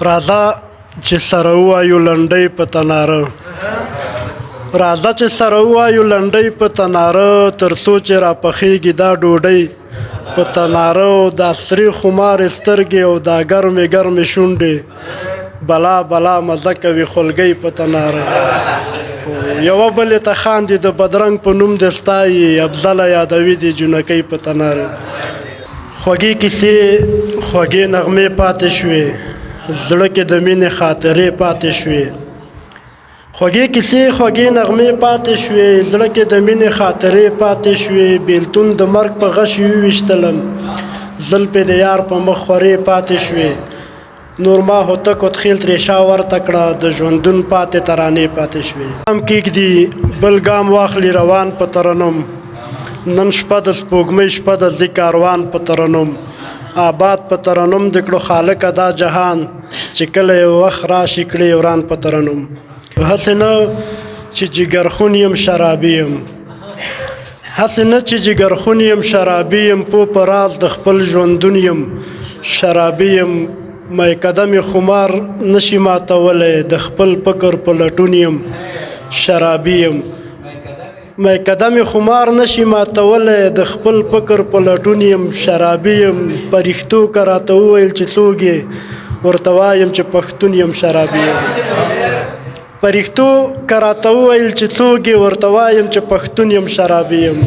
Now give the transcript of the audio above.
راځه چې سره ووایو لنډۍ په تناره راځه چې سره ووایو لنډۍ په تناره تر څو چې راپخېږي دا ډوډۍ په تناره دا سرې خمارې سترګې او دا ګرمې ګرمې شونډې بلا بلا مزه کوي خولګۍ په تناره یوه بلې ته خاندي د بدرنګ په نوم دې ستایي افضله یادوي دې جونکۍ په تناره خوږې کیسې خوږې نغمې پاتې شوې زړه کې د مینې خاطرې پاتې شوې خوږې کیسې خوږې نغمې پاتې شوې زړه کې د مینې خاطرې پاتې شوې بیلتون د مرګ په غش وویشتلم زلفې د یار په مخ خورې پاتې شوې نور ما هوتک و تخیل ترې شا ورته کړه د ژوندون پاتې ترانې پاتې شوې ګام کېږدي بل ګام واخلي روان په ترنم نن شپه د سپوږمۍ شپه د ځي کاروان په ترنم آباد په ترنم د کړو خالقه دا جهان چې کله یو وخت راشي کړي وران په ترنم هسې نه چې جګرخون یم شرابي یم هسې نه چې جګرخون یم شرابي یم پو په راز د خپل ژوندون یم شرابي یم مې قدم خمار نشي ماتولی د خپل فکر په لټون یم شرابي یم مې قدم خمار نشي ماتولی د خپل فکر په لټون یم شرابي یم پرښتو که راته وویل چې څوک یې ورته وایم چې پښتون یم شرابي یم پرښتو که راته وویل چې څوک یې ورته وایم چې پښتون یم شرابي یم